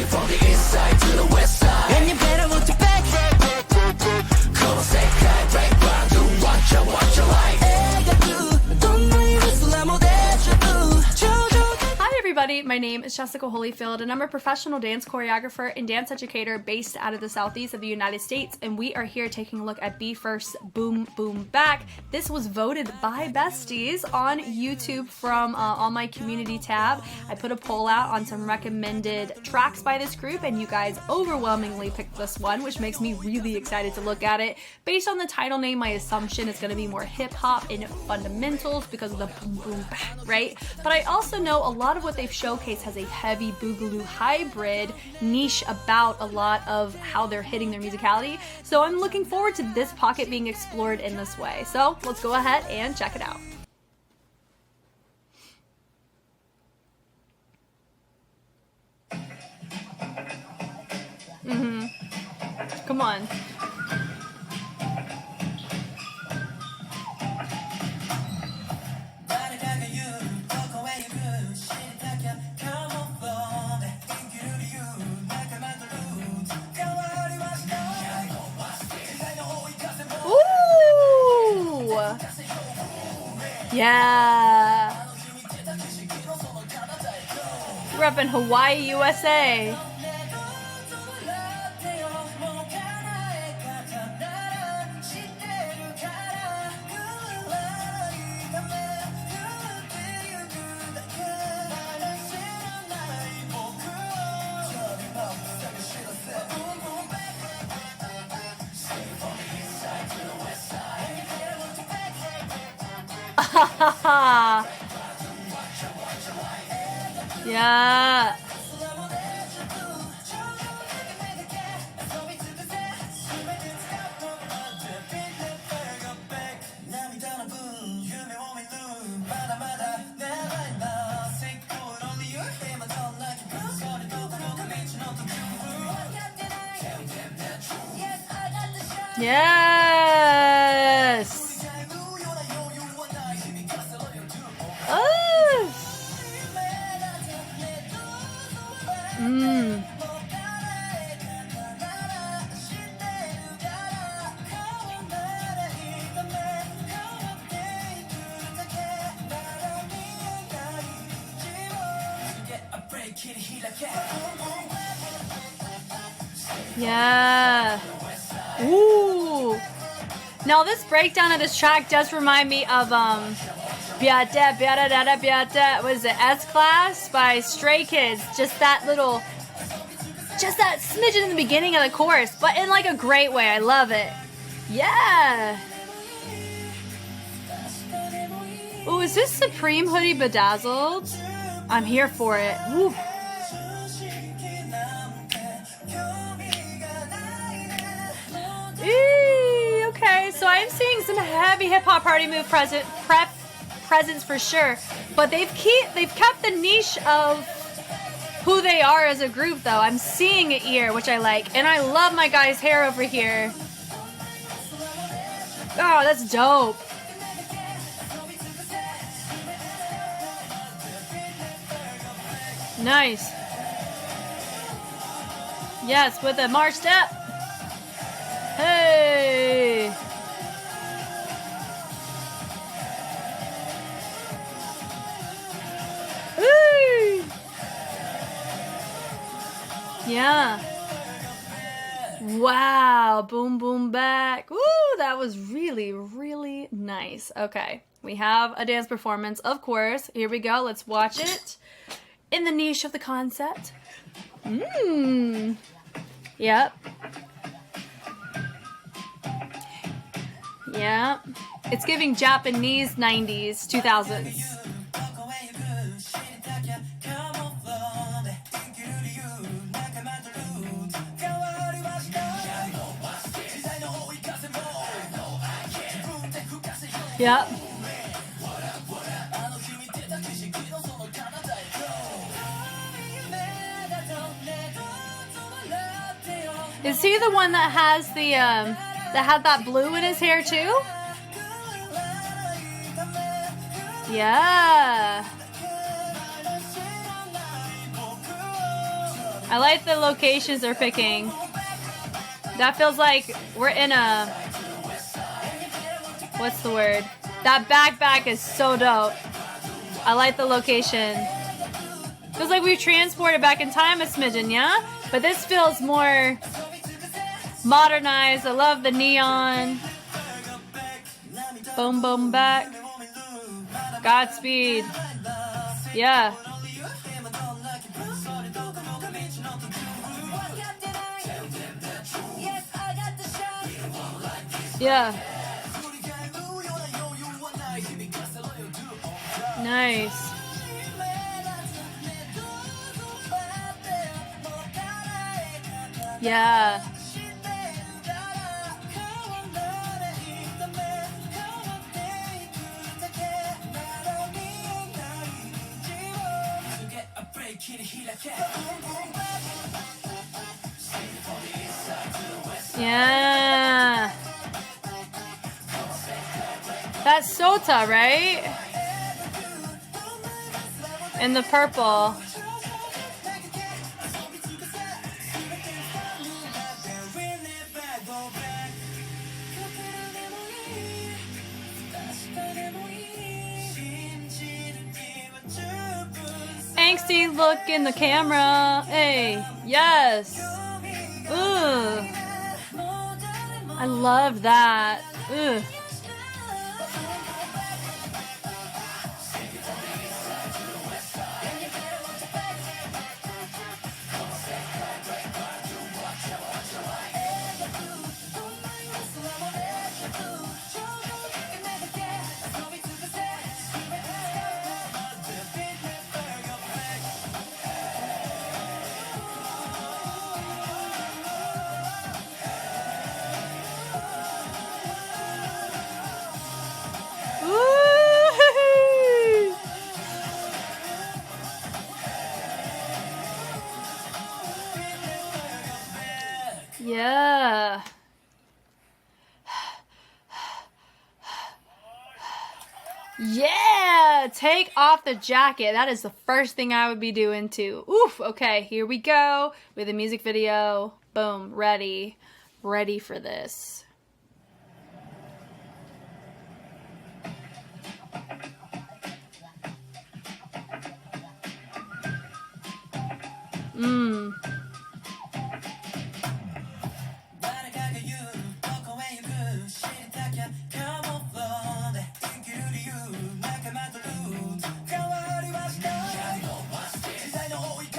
from the east side to the west side. And you better watch your back. Come on, say hi, break back, do what you like. Hi everybody, my name is Jessica Holyfield and I'm a professional dance choreographer and dance educator based out of the southeast of the United States, and we are here taking a look at PERF's Boom Boom Back. This was voted by besties on YouTube from on my community tab. I put a poll out on some recommended tracks by this group and you guys overwhelmingly picked this one, which makes me really excited to look at it. Based on the title name, my assumption is going to be more hip-hop and fundamentals because of the boom boom back, right? But I also know a lot of what they've showcased has a heavy boogaloo hybrid niche about a lot of how they're hitting their musicality. So I'm looking forward to this pocket being explored in this way. So let's go ahead and check it out. Come on. Yeah. We're up in Hawaii, USA. Yeah. Yes. Yeah. Ooh. Now this breakdown of this track does remind me of Biata Biata Dada Biata, what is it, S-Class by Stray Kids. Just that smidgen in the beginning of the chorus, but in like a great way. I love it. Yeah. Ooh, is this Supreme Hoodie Bedazzled? I'm here for it. Woo. Okay, so I'm seeing some heavy hip-hop party move presence for sure, but they've kept the niche of who they are as a group though. I'm seeing it here, which I like, and I love my guy's hair over here. Oh, that's dope. Nice. Yes, with a march step. Hey. Hey. Yeah. Wow. Boom, boom, back. Woo, that was really, really nice. Okay. We have a dance performance, of course. Here we go. Let's watch it. In the niche of the concept. Yep. Yeah. It's giving Japanese 90s, 2000s. Yep. Is he the one that has the that had that blue in his hair too? Yeah. I like the locations they're picking. That feels like we're in a... What's the word? That backpack is so dope. I like the location. Feels like we've transported back in time a smidgen, yeah? But this feels more modernized. I love the neon. Boom, boom, back. Godspeed. Yeah. Yeah. Nice. Yeah. Yeah. That's Sota, right? In the purple. Angsty look in the camera. Hey, yes. Ooh. I love that. Ooh. Yeah. Yeah, take off the jacket. That is the first thing I would be doing too. Oof, okay, here we go with the music video. Boom, ready. Ready for this.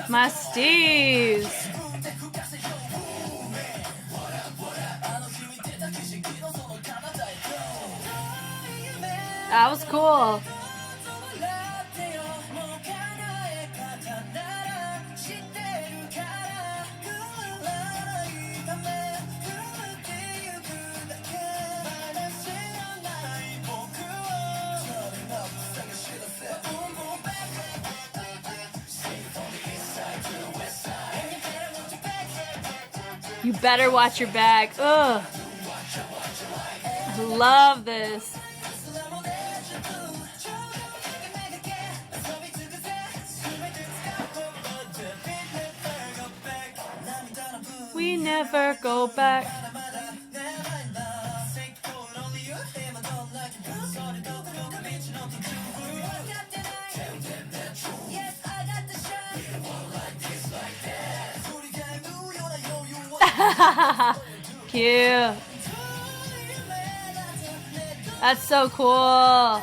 My steez. That was cool. You better watch your back. Ugh. I love this. We never go back. Cute. That's so cool.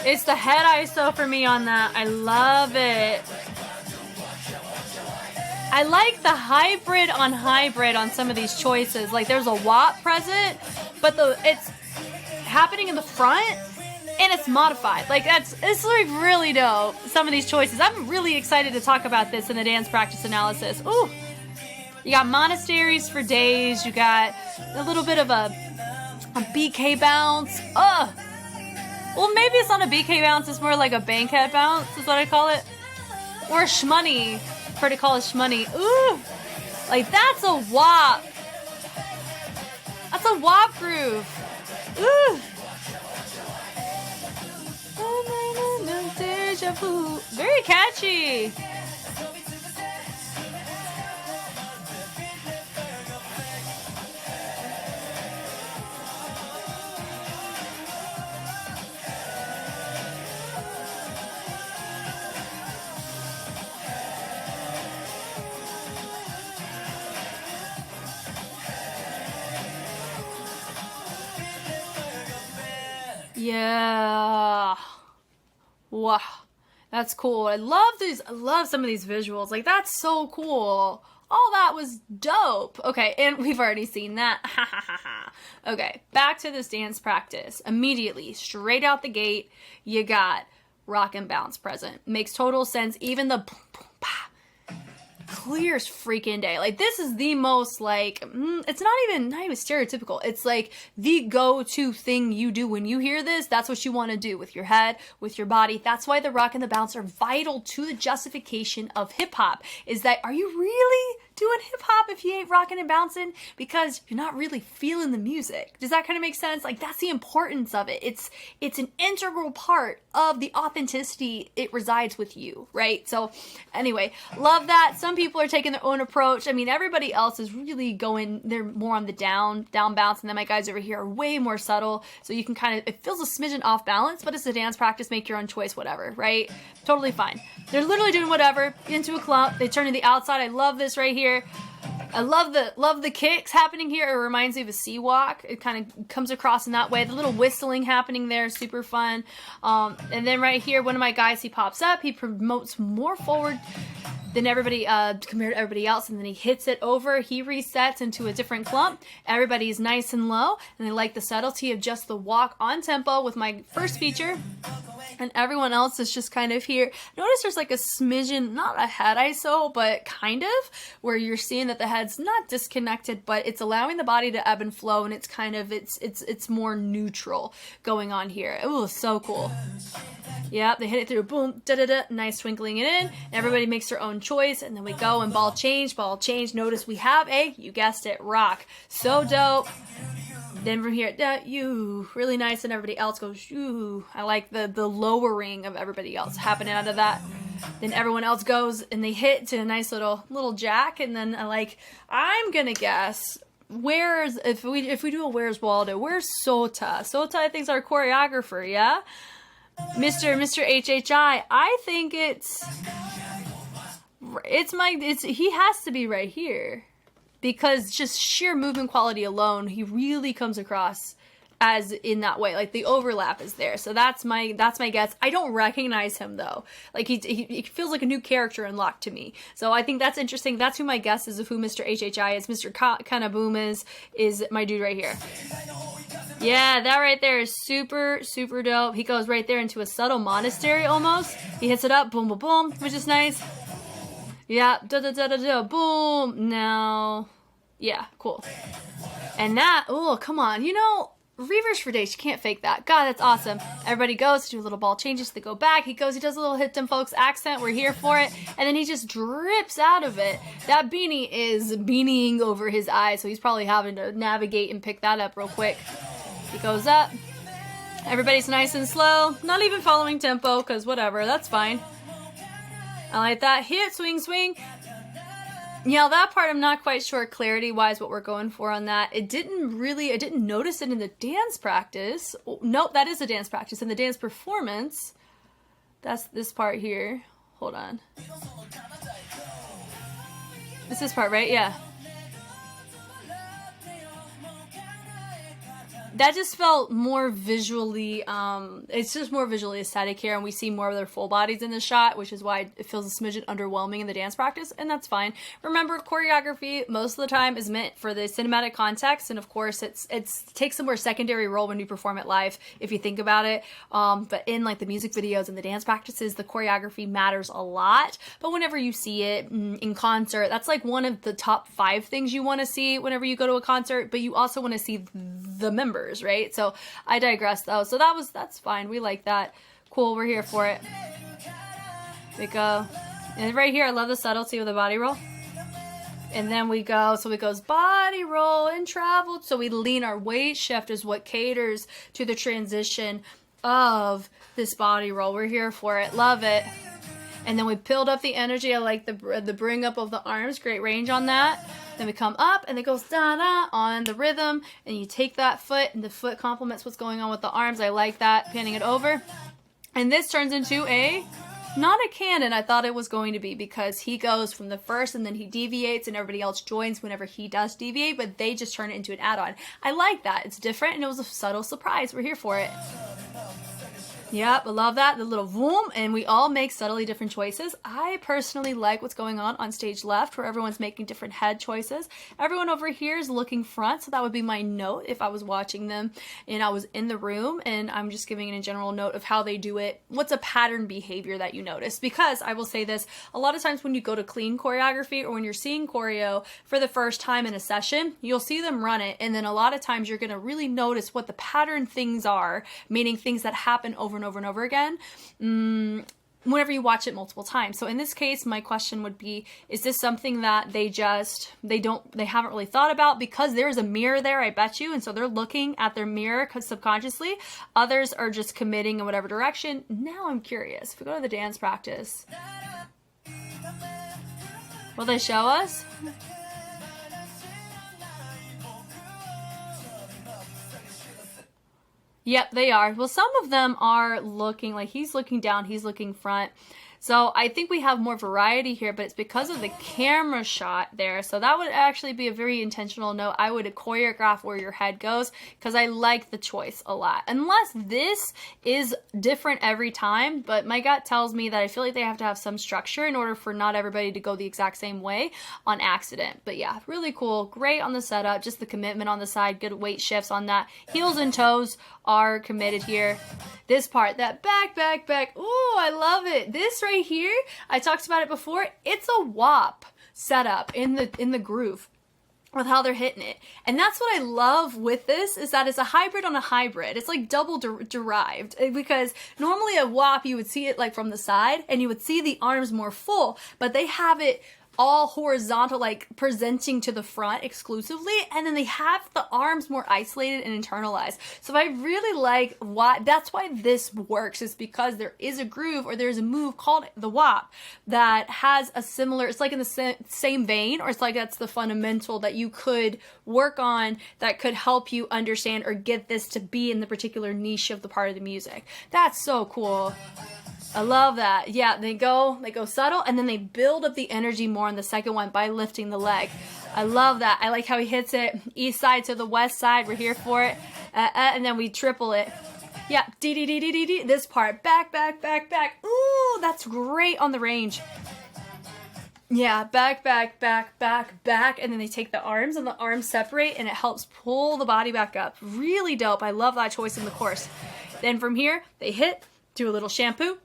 It's the head ISO for me on that. I love it. I like the hybrid on some of these choices. Like there's a WAP present, but it's happening in the front and it's modified. Like it's like really dope. Some of these choices. I'm really excited to talk about this in the dance practice analysis. Ooh. You got monasteries for days. You got a little bit of a BK bounce. Ugh. Well, maybe it's not a BK bounce, it's more like a bankhead bounce, is what I call it. Or a shmoney. I've heard it called a shmoney. Ooh! Like, that's a wop. That's a wop groove. Ooh! Deja vu. Very catchy. Yeah. Wow. That's cool. I love these. I love some of these visuals. Like, that's so cool. All that was dope. Okay, and we've already seen that. Okay, back to this dance practice. Immediately, straight out the gate, you got rock and bounce present. Makes total sense. Even the boom, boom, bah, clear as freaking day. Like, this is the most, like, it's not even stereotypical. It's like the go-to thing you do when you hear this. That's what you want to do with your head, with your body. That's why the rock and the bounce are vital to the justification of hip-hop. Is that, are you really doing hip-hop if you ain't rocking and bouncing? Because you're not really feeling the music. Does that kind of make sense? Like, that's the importance of it. It's an integral part of the authenticity. It resides with you, right? So anyway, love that. Some people are taking their own approach. I mean, everybody else is really going, they're more on the down bounce, and then my guys over here are way more subtle. So you can kind of, it feels a smidgen off balance, but it's a dance practice, make your own choice, whatever, right? Totally fine. They're literally doing whatever, into a clump, they turn to the outside. I love this right here. I love the kicks happening here. It reminds me of a sea walk. It kind of comes across in that way. The little whistling happening there, super fun. And then right here, one of my guys, he pops up. He promotes more forward than everybody, compared to everybody else, and then he hits it over. He resets into a different clump. Everybody's nice and low, and I like the subtlety of just the walk on tempo with my first feature. And everyone else is just kind of here. Notice there's like a smidgen, not a head ISO, but kind of, where you're seeing that the head's not disconnected, but it's allowing the body to ebb and flow, and it's kind of, it's more neutral going on here. Ooh, so cool. Yeah, they hit it through, boom, da-da-da, nice twinkling it in. Everybody makes their own choice, and then we go and ball change. Notice we have you guessed it, rock. So dope. Then from here, you, really nice, and everybody else goes, you. I like the lowering of everybody else happening out of that. Then everyone else goes, and they hit to a nice little jack, and then I'm gonna guess, if we do a Where's Waldo, where's Sota? Sota, I think, is our choreographer, yeah? Mr. HHI, I think he has to be right here. Because just sheer movement quality alone, he really comes across as in that way. Like, the overlap is there. So that's my guess. I don't recognize him though. Like, he feels like a new character unlocked to me. So I think that's interesting. That's who my guess is of who Mr. HHI is. Mr. Kanaboom is my dude right here. Yeah, that right there is super, super dope. He goes right there into a subtle monastery almost. He hits it up, boom, boom, boom, which is nice. Yeah, da-da-da-da-da, boom. Now, yeah, cool. And that, oh, come on. You know, reverse for days, you can't fake that. God, that's awesome. Everybody goes to do a little ball changes. They go back. He does a little hit them folks accent. We're here for it. And then he just drips out of it. That beanie is beanieing over his eyes, so he's probably having to navigate and pick that up real quick. He goes up. Everybody's nice and slow. Not even following tempo, because whatever, that's fine. I like that. Hit, swing, swing. Yeah, that part I'm not quite sure clarity-wise what we're going for on that. I didn't notice it in the dance practice. Nope, that is a dance practice. In the dance performance, that's this part here. Hold on. It's this part, right? Yeah. That just felt more visually, it's just more visually aesthetic here, and we see more of their full bodies in the shot, which is why it feels a smidgen underwhelming in the dance practice, and that's fine. Remember, choreography, most of the time, is meant for the cinematic context, and of course, it takes a more secondary role when you perform it live, if you think about it, but in, like, the music videos and the dance practices, the choreography matters a lot, but whenever you see it in concert, that's, like, one of the top 5 things you want to see whenever you go to a concert, but you also want to see the members. numbers, right? So I digress though. So that's fine. We like that. Cool. We're here for it. We go. And right here, I love the subtlety of the body roll. And then we go, so it goes body roll and travel. So we lean, our weight shift is what caters to the transition of this body roll. We're here for it. Love it. And then we build up the energy. I like the bring up of the arms. Great range on that. Then we come up and it goes da-da on the rhythm. And you take that foot and the foot complements what's going on with the arms. I like that. Panning it over. And this turns into not a canon I thought it was going to be, because he goes from the first and then he deviates and everybody else joins whenever he does deviate, but they just turn it into an add-on. I like that. It's different and it was a subtle surprise. We're here for it. Yep, I love that. The little boom, and we all make subtly different choices. I personally like what's going on stage left, where everyone's making different head choices. Everyone over here is looking front, so that would be my note if I was watching them and I was in the room, and I'm just giving it a general note of how they do it. What's a pattern behavior that you notice? Because I will say this, a lot of times when you go to clean choreography or when you're seeing choreo for the first time in a session, you'll see them run it, and then a lot of times you're going to really notice what the pattern things are, meaning things that happen over and over and over again, whenever you watch it multiple times. So in this case, my question would be, is this something that they haven't really thought about? Because there's a mirror there, I bet you, and so they're looking at their mirror subconsciously. Others are just committing in whatever direction. Now I'm curious, if we go to the dance practice, will they show us? Yep, they are. Well, some of them are looking like he's looking down, he's looking front. So I think we have more variety here, but it's because of the camera shot there. So that would actually be a very intentional note. I would choreograph where your head goes, because I like the choice a lot. Unless this is different every time, but my gut tells me that I feel like they have to have some structure in order for not everybody to go the exact same way on accident. But yeah, really cool. Great on the setup, just the commitment on the side, good weight shifts on that. Heels and toes are committed here. This part, that back, back, back. Ooh, I love it. This right here, I talked about it before. It's a WAP setup in the groove with how they're hitting it. And that's what I love with this, is that it's a hybrid on a hybrid. It's like double derived, because normally a WAP, you would see it like from the side and you would see the arms more full, but they have it all horizontal, like presenting to the front exclusively, and then they have the arms more isolated and internalized. So I really like that's why this works, is because there is a groove, or there's a move called the WAP that has a similar, it's like in the same vein, or it's like that's the fundamental that you could work on that could help you understand or get this to be in the particular niche of the part of the music. That's so cool. I love that. Yeah, they go subtle, and then they build up the energy more on the second one by lifting the leg. I love that. I like how he hits it east side to the west side. We're here for it. And then we triple it. Yeah, D. This part, back, back, back, back. Ooh, that's great on the range. Yeah, back, back, back, back, back, and then they take the arms, and the arms separate, and it helps pull the body back up. Really dope. I love that choice in the course. Then from here, they hit, do a little shampoo,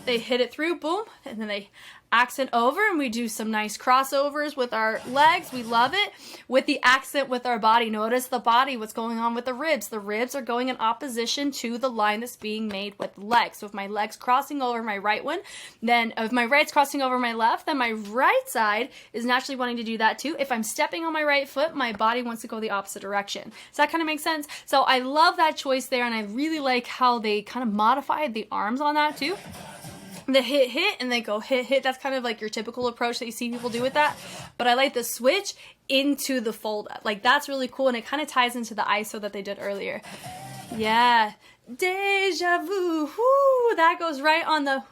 they hit it through, boom, and then they accent over, and we do some nice crossovers with our legs. We love it. With the accent with our body, notice the body, what's going on with the ribs. The ribs are going in opposition to the line that's being made with the legs. So if my leg's crossing over my right one, then if my right's crossing over my left, then my right side is naturally wanting to do that too. If I'm stepping on my right foot, my body wants to go the opposite direction. Does that kind of make sense? So I love that choice there, and I really like how they kind of modified the arms on that too. The hit, and they go hit. That's kind of like your typical approach that you see people do with that. But I like the switch into the fold up. Like, that's really cool, and it kind of ties into the ISO that they did earlier. Yeah. Deja vu. Whoo, that goes right on the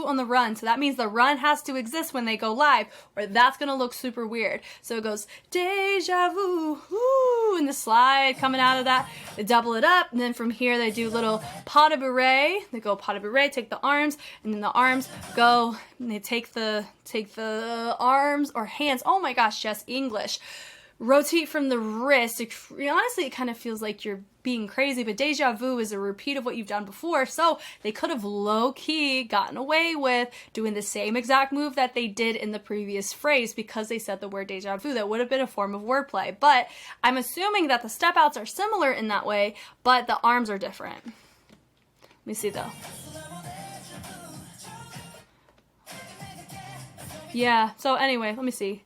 on the run. So that means the run has to exist when they go live, or that's going to look super weird. So it goes deja vu. Whoo, and the slide coming out of that. They double it up, and then from here they do little pas de bourrée. They go pas de bourrée, take the arms, and then the arms go, and they take the arms or hands. Oh my gosh, Jess, English. Rotate from the wrist. Honestly, it kind of feels like you're being crazy, but deja vu is a repeat of what you've done before. So they could have low-key gotten away with doing the same exact move that they did in the previous phrase because they said the word deja vu. That would have been a form of wordplay. But I'm assuming that the step outs are similar in that way, but the arms are different. Let me see though. Yeah, so anyway, let me see.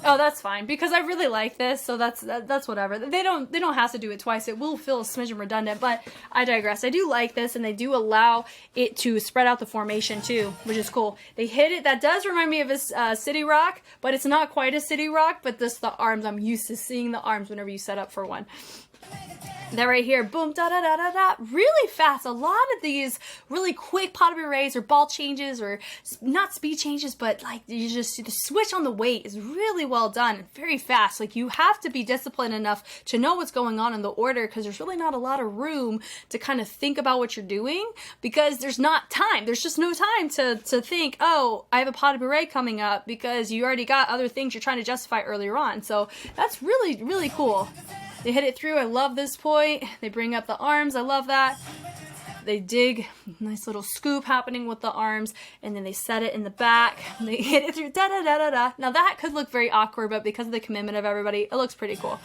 Oh, that's fine because I really like this, so that's whatever. They don't have to do it twice. It will feel a smidgen redundant, but I digress. I do like this, and they do allow it to spread out the formation too, which is cool. They hit it. That does remind me of a City Rock, but it's not quite a City Rock. But this the arms. I'm used to seeing the arms whenever you set up for one. Then right here, boom, da da da da da, really fast. A lot of these really quick pas de bourrées or ball changes, or not speed changes, but like you just the switch on the weight is really well done and very fast. Like you have to be disciplined enough to know what's going on in the order because there's really not a lot of room to kind of think about what you're doing because there's not time. There's just no time to think, oh, I have a pas de bourrée coming up because you already got other things you're trying to justify earlier on. So that's really, really cool. They hit it through. I love this point. They bring up the arms. I love that. They dig. Nice little scoop happening with the arms. And then they set it in the back. They hit it through. Da da da da da. Now that could look very awkward, but because of the commitment of everybody, it looks pretty cool.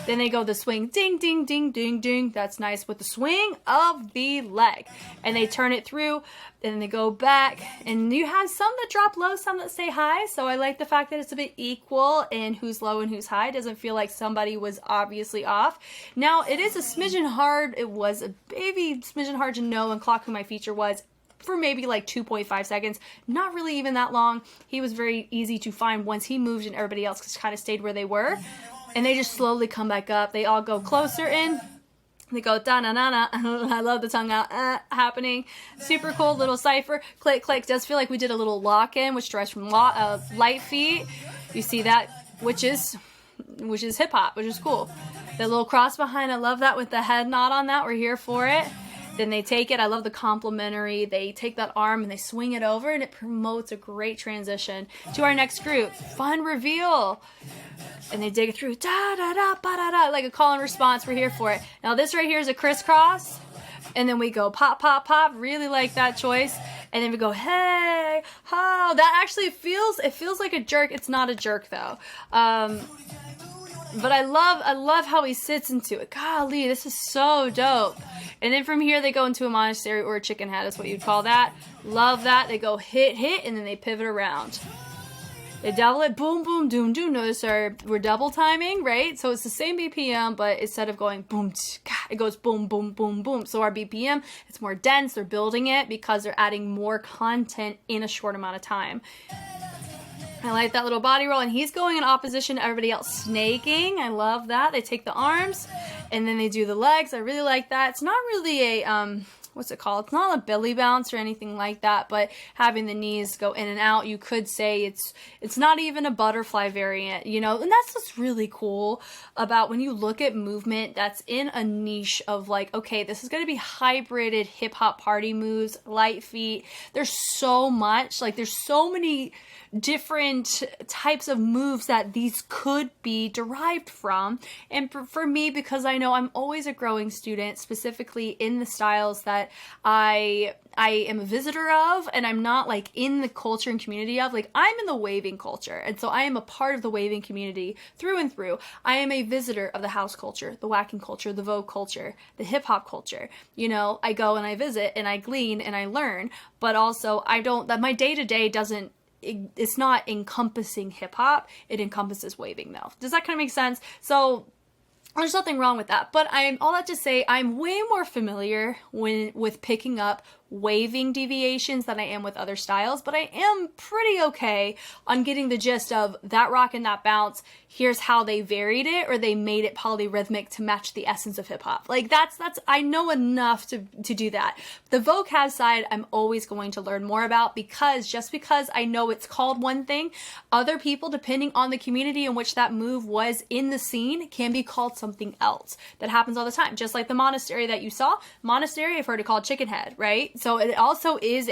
Then they go the swing. Ding, ding, ding, ding, ding. That's nice with the swing of the leg. And they turn it through. And then they go back. And you have some that drop low, some that stay high. So I like the fact that it's a bit equal in who's low and who's high. It doesn't feel like somebody was obviously off. Now, it is a smidgen hard. It was a baby smidgen hard to know and clock who my feature was for maybe like 2.5 seconds. Not really even that long. He was very easy to find once he moved and everybody else just kind of stayed where they were. And they just slowly come back up. They all go closer in. They go da-na-na-na. I love the tongue out happening. Super cool little cipher. Click, click. Does feel like we did a little lock-in, which derives from light feet. You see that, which is hip-hop, which is cool. The little cross behind, I love that with the head nod on that. We're here for it. Then they take it. I love the complementary. They take that arm and they swing it over, and it promotes a great transition to our next group. Fun reveal. And they dig through, da-da-da-ba-da-da, like a call and response. We're here for it. Now this right here is a crisscross. And then we go pop, pop, pop. Really like that choice. And then we go, hey, ho. That actually feels like a jerk. It's not a jerk though. But I love how he sits into it. Golly, this is so dope. And then from here, they go into a monastery or a chicken head. That's what you'd call that. Love that. They go hit, hit, and then they pivot around. They double it, boom, boom, doom, doom. Notice we're double timing, right? So it's the same BPM, but instead of going boom, it goes boom, boom, boom, boom. So our BPM, it's more dense. They're building it because they're adding more content in a short amount of time. I like that little body roll, and he's going in opposition to everybody else snaking. I love that. They take the arms, and then they do the legs. I really like that. It's not really a, what's it called? It's not a belly bounce or anything like that, but having the knees go in and out, you could say it's not even a butterfly variant, you know? And that's what's really cool about when you look at movement that's in a niche of like, okay, this is going to be hybrided hip-hop party moves, light feet. There's so much, like there's so many different types of moves that these could be derived from. And for me, because I know I'm always a growing student, specifically in the styles that I am a visitor of, and I'm not like in the culture and community of, like I'm in the waving culture. And so I am a part of the waving community through and through. I am a visitor of the house culture, the whacking culture, the Vogue culture, the hip hop culture. You know, I go and I visit and I glean and I learn, but also that my day to day it's not encompassing hip hop. It encompasses waving though. Does that kind of make sense? So there's nothing wrong with that, but all that to say, I'm way more familiar with picking up waving deviations than I am with other styles, but I am pretty okay on getting the gist of that rock and that bounce. Here's how they varied it, or they made it polyrhythmic to match the essence of hip hop. Like that's I know enough to do that. The vocab side, I'm always going to learn more about, because just because I know it's called one thing, other people, depending on the community in which that move was in the scene, can be called something else. That happens all the time. Just like the monastery that you saw. Monastery, I've heard it called chicken head, right? So it also is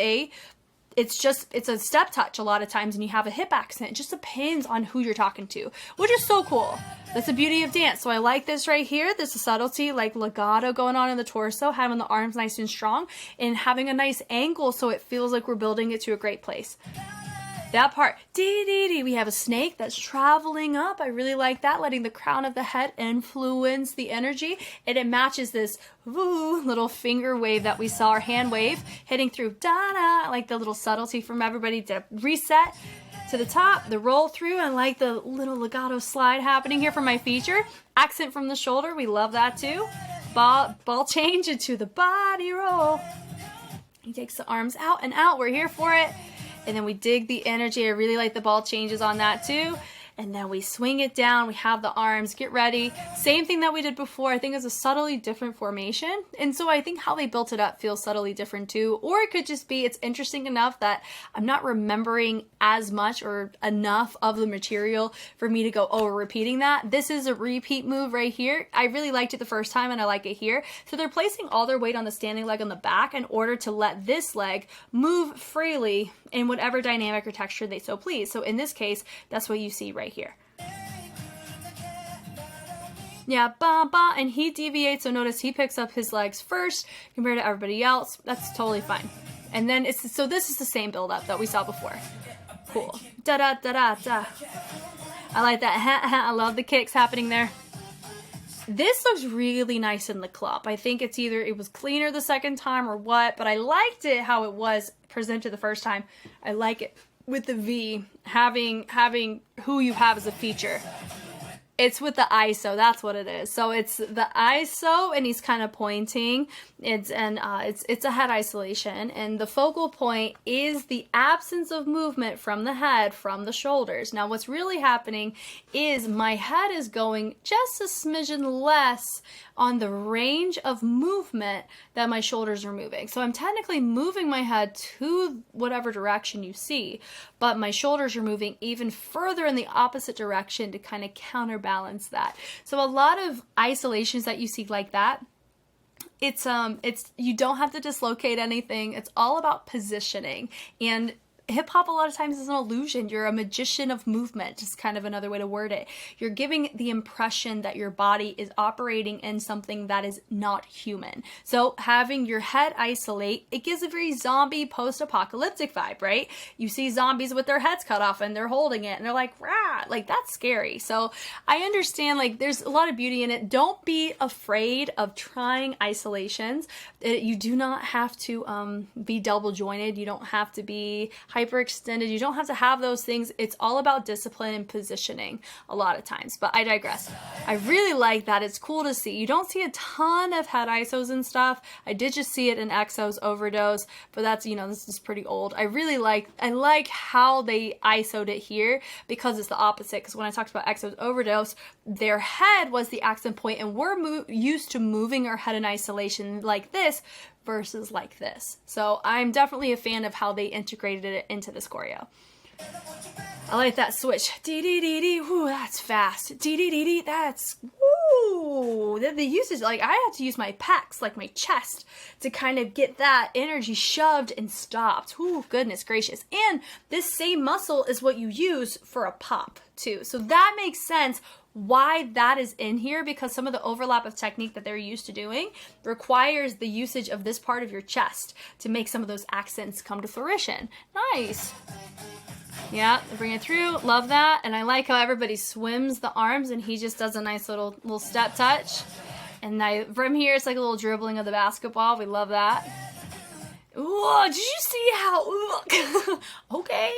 it's a step touch a lot of times, and you have a hip accent. It just depends on who you're talking to, which is so cool. That's the beauty of dance. So I like this right here. There's a subtlety, like legato going on in the torso, having the arms nice and strong, and having a nice angle so it feels like we're building it to a great place. That part, dee-dee-dee, we have a snake that's traveling up. I really like that, letting the crown of the head influence the energy, and it matches this little finger wave that we saw, our hand wave, hitting through, da-da, I like the little subtlety from everybody to reset to the top, the roll through, and like the little legato slide happening here from my feature. Accent from the shoulder, we love that too. Ball change into the body roll. He takes the arms out and out, we're here for it. And then we dig the energy. I really like the ball changes on that too. And then we swing it down. We have the arms, get ready. Same thing that we did before. I think it's a subtly different formation. And so I think how they built it up feels subtly different too. Or it could just be, it's interesting enough that I'm not remembering as much or enough of the material for me to go, oh, we're repeating that. This is a repeat move right here. I really liked it the first time and I like it here. So they're placing all their weight on the standing leg on the back in order to let this leg move freely in whatever dynamic or texture they so please. So in this case, that's what you see right here. Yeah, ba ba, and he deviates, so notice he picks up his legs first compared to everybody else. That's totally fine. And then so this is the same build up that we saw before. Cool. Da da da da da. I like that. I love the kicks happening there. This looks really nice in the club. I think it's either it was cleaner the second time or what, but I liked it how it was presented the first time. I like it with the V, having who you have as a feature. It's with the ISO, that's what it is. So it's the ISO, and he's kind of pointing. It's a head isolation, and the focal point is the absence of movement from the head, from the shoulders. Now, what's really happening is my head is going just a smidgen less on the range of movement that my shoulders are moving. So I'm technically moving my head to whatever direction you see, but my shoulders are moving even further in the opposite direction to kind of counterbalance that. So a lot of isolations that you see like that, it's you don't have to dislocate anything. It's all about positioning. And hip hop a lot of times is an illusion. You're a magician of movement, just kind of another way to word it. You're giving the impression that your body is operating in something that is not human. So having your head isolate, it gives a very zombie post-apocalyptic vibe, right? You see zombies with their heads cut off and they're holding it and they're like, rah, like that's scary. So I understand, like, there's a lot of beauty in it. Don't be afraid of trying isolations. You do not have to be double jointed. You don't have to be hyperextended. You don't have to have those things. It's all about discipline and positioning a lot of times, but I digress. I really like that. It's cool to see. You don't see a ton of head ISOs and stuff. I did just see it in Exo's Overdose, but that's, you know, this is pretty old. I like how they ISO'd it here because it's the opposite. Because when I talked about Exo's Overdose, their head was the accent point, and we're used to moving our head in isolation like this versus like this. So I'm definitely a fan of how they integrated it into this choreo. I like that switch. Dee-dee-dee-dee, whoo, that's fast. Dee-dee-dee-dee, that's, whoo. The usage, like, I had to use my pecs, like my chest, to kind of get that energy shoved and stopped. Whoo, goodness gracious. And this same muscle is what you use for a pop, too. So that makes sense why that is in here, because some of the overlap of technique that they're used to doing requires the usage of this part of your chest to make some of those accents come to fruition. Nice. Yeah, bring it through. Love that. And I like how everybody swims the arms and he just does a nice little step touch. And from here, it's like a little dribbling of the basketball. We love that. Ooh, did you see how, okay.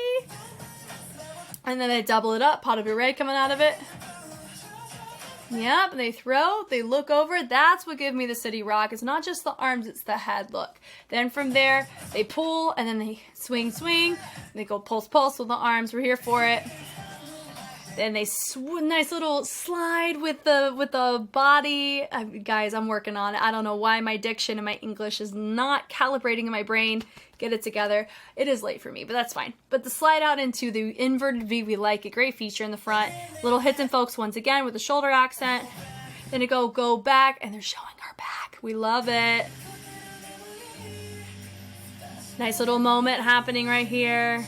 And then they double it up, pot of your red coming out of it. Yep, they throw, they look over. That's what gives me the city rock. It's not just the arms, it's the head look. Then from there, they pull, and then they swing. They go pulse with the arms. We're here for it. Then they nice little slide with the body. Guys, I'm working on it. I don't know why my diction and my English is not calibrating in my brain. Get it together. It is late for me, but that's fine. But the slide out into the inverted V, we like a great feature in the front. Little hits and focus once again with the shoulder accent. Then it go back, and they're showing our back. We love it. Nice little moment happening right here.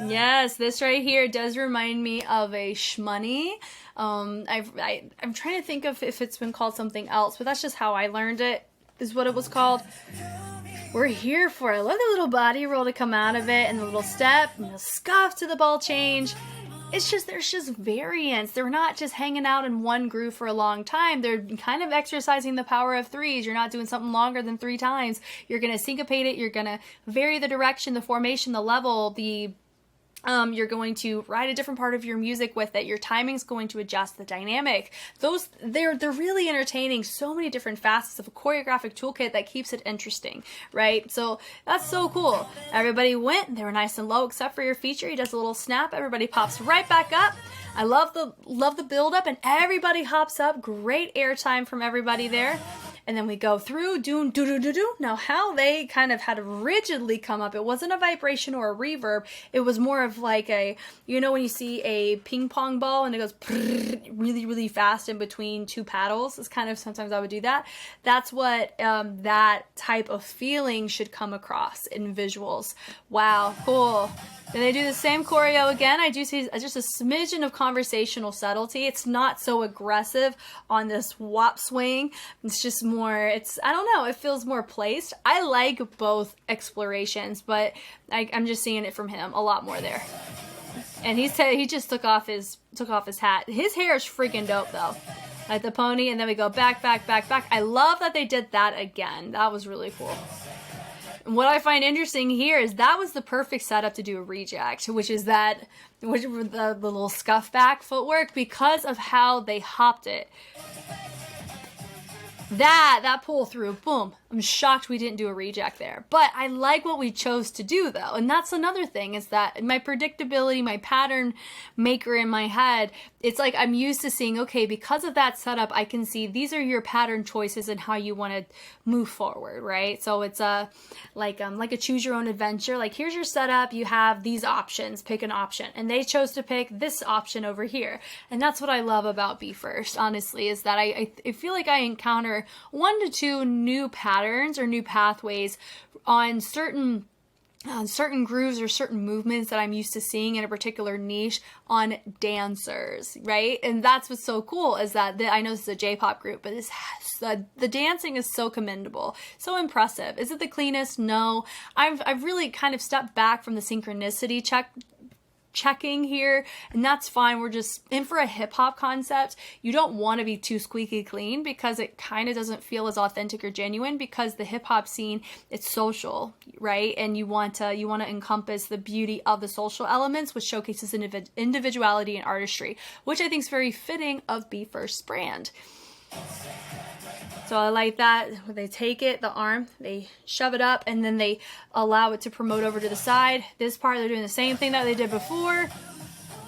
Yes, this right here does remind me of a shmoney. I'm trying to think of if it's been called something else, but that's just how I learned it, is what it was called. We're here for it. I love the little body roll to come out of it, and the little step, and the scuff to the ball change. It's just, there's just variance. They're not just hanging out in one groove for a long time. They're kind of exercising the power of threes. You're not doing something longer than 3 times. You're going to syncopate it. You're going to vary the direction, the formation, the level, you're going to write a different part of your music with it. Your timing's going to adjust, the dynamic. They're really entertaining so many different facets of a choreographic toolkit that keeps it interesting, right? So that's so cool. Everybody went, they were nice and low except for your feature. He does a little snap, everybody pops right back up. I love the build up, and everybody hops up. Great airtime from everybody there. And then we go through, do. Now how they kind of had to rigidly come up, it wasn't a vibration or a reverb. It was more of like a, you know when you see a ping pong ball and it goes really, really fast in between 2 paddles? It's kind of, sometimes I would do that. That's what that type of feeling should come across in visuals. Wow, cool. Then they do the same choreo again. I do see just a smidgen of conversational subtlety. It's not so aggressive on this wop swing. It's just more, I don't know, it feels more placed. I like both explorations, but I'm just seeing it from him a lot more there. And he just took off his hat. His hair is freaking dope though. Like the pony, and then we go back. I love that they did that again. That was really cool. What I find interesting here is that was the perfect setup to do a reject, which is the little scuff back footwork, because of how they hopped it. That pull through, boom. I'm shocked we didn't do a reject there. But I like what we chose to do though. And that's another thing, is that my predictability, my pattern maker in my head, it's like I'm used to seeing, okay, because of that setup, I can see these are your pattern choices and how you want to move forward, right? So it's like a choose your own adventure. Like, here's your setup, you have these options, pick an option. And they chose to pick this option over here. And that's what I love about Be First, honestly, is that I feel like I encounter 1 to 2 new patterns or new pathways on certain grooves or certain movements that I'm used to seeing in a particular niche on dancers, right? And that's what's so cool, is that I know this is a J-pop group, but the dancing is so commendable, so impressive. Is it the cleanest? No. I've really kind of stepped back from the synchronicity checking here, and that's fine. We're just in for a hip-hop concept. You don't want to be too squeaky clean, because it kind of doesn't feel as authentic or genuine, because the hip-hop scene, it's social, right? And you want to encompass the beauty of the social elements, which showcases individuality and artistry, which I think is very fitting of Be First's brand. So I like that. They take it, the arm, they shove it up, and then they allow it to promote over to the side. This part, they're doing the same thing that they did before.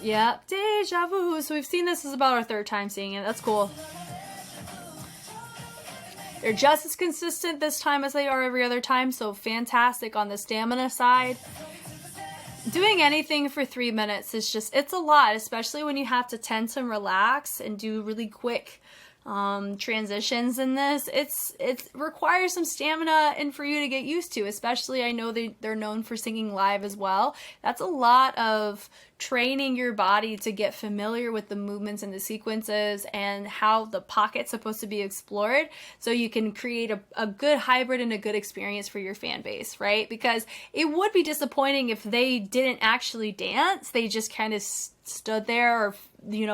Yep, deja vu. So we've seen this is about our 3rd time seeing it. That's cool. They're just as consistent this time as they are every other time, so fantastic on the stamina side. Doing anything for 3 minutes is just, it's a lot, especially when you have to tense and relax and do really quick transitions in this. It requires some stamina and for you to get used to, especially I know they're known for singing live as well. That's a lot of training your body to get familiar with the movements and the sequences and how the pocket's supposed to be explored, so you can create a good hybrid and a good experience for your fan base, right? Because it would be disappointing if they didn't actually dance, they just kind of stood there or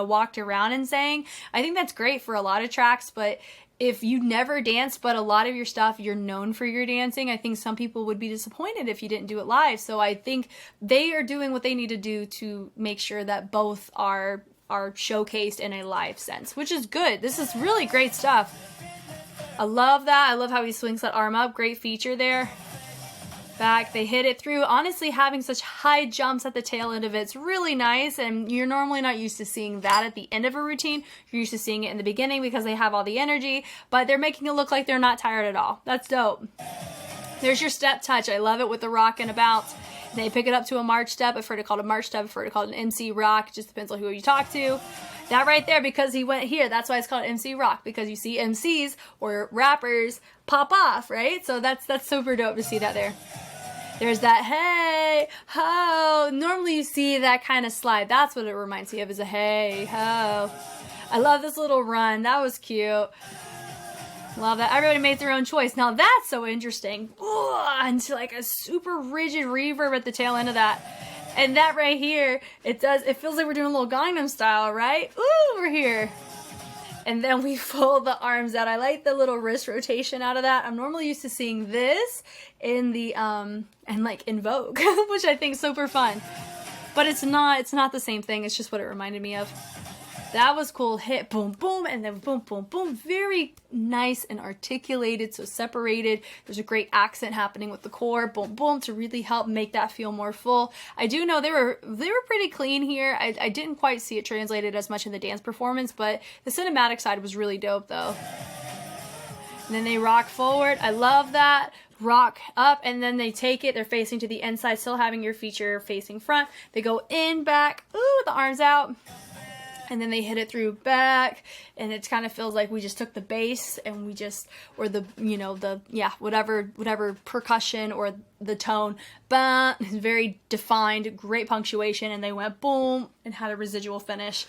walked around and sang. I think that's great for a lot of tracks, but if you never danced, but a lot of your stuff, you're known for your dancing, I think some people would be disappointed if you didn't do it live. So I think they are doing what they need to do to make sure that both are showcased in a live sense, which is good. This is really great stuff. I love that. I love how he swings that arm up. Great feature there. Back, they hit it through. Honestly, having such high jumps at the tail end of it's really nice, and you're normally not used to seeing that at the end of a routine. You're used to seeing it in the beginning because they have all the energy, but they're making it look like they're not tired at all. That's dope. There's your step touch. I love it with the rockin' about. They pick it up to a march step. I've heard it called a march step. I've heard it called an MC rock. It just depends on who you talk to. That right there, because he went here, that's why it's called MC rock, because you see MCs or rappers pop off, right? So that's super dope to see that there. There's that hey, ho. Normally you see that kind of slide. That's what it reminds me of, is a hey, ho. I love this little run. That was cute. Love that. Everybody made their own choice. Now that's so interesting. Into like a super rigid reverb at the tail end of that. And that right here, it feels like we're doing a little Gangnam style, right? Ooh, we're here. And then we fold the arms out. I like the little wrist rotation out of that. I'm normally used to seeing this in the, and like in Vogue, which I think is super fun. But it's not the same thing. It's just what it reminded me of. That was cool. Hit, boom, boom, and then boom, boom, boom. Very nice and articulated, so separated. There's a great accent happening with the core, boom, boom, to really help make that feel more full. I do know they were pretty clean here. I didn't quite see it translated as much in the dance performance, but the cinematic side was really dope, though. And then they rock forward. I love that. Rock up, and then they take it. They're facing to the inside, still having your feature facing front. They go in, back, ooh, with the arms out. And then they hit it through back, and it kind of feels like we just took the bass and we just, or the, you know, the, yeah, whatever percussion or the tone, bah, very defined, great punctuation, and they went boom and had a residual finish.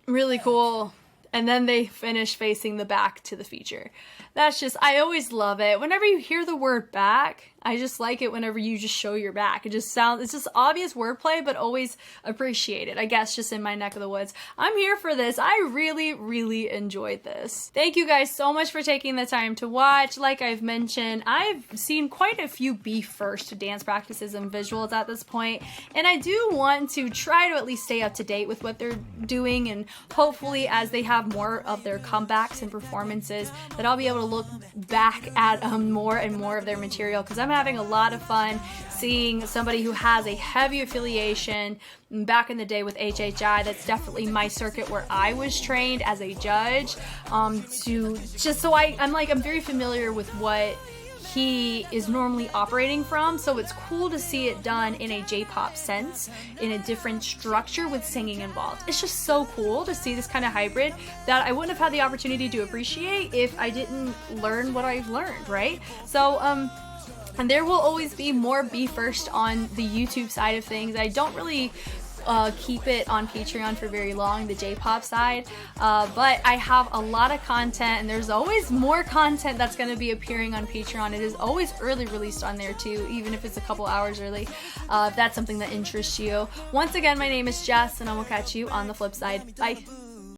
Really cool. And then they finish facing the back to the feature. That's just, I always love it. Whenever you hear the word back, I just like it whenever you just show your back. It just sounds, it's just obvious wordplay, but always appreciated. I guess just in my neck of the woods. I'm here for this. I really, really enjoyed this. Thank you guys so much for taking the time to watch. Like I've mentioned, I've seen quite a few BE:FIRST dance practices and visuals at this point, and I do want to try to at least stay up to date with what they're doing, and hopefully as they have more of their comebacks and performances, that I'll be able to look back at more and more of their material, because I'm having a lot of fun seeing somebody who has a heavy affiliation back in the day with HHI. That's definitely my circuit where I was trained as a judge, to just so I'm very familiar with what he is normally operating from, so it's cool to see it done in a J-pop sense, in a different structure with singing involved. It's just so cool to see this kind of hybrid that I wouldn't have had the opportunity to appreciate if I didn't learn what I've learned, right? So, and there will always be more BE:FIRST on the YouTube side of things. I don't really keep it on Patreon for very long, the J-pop side, but I have a lot of content, and there's always more content that's going to be appearing on Patreon. It is always early released on there too, even if it's a couple hours early, if that's something that interests you. Once again, my name is Jess, and I will catch you on the flip side. Bye.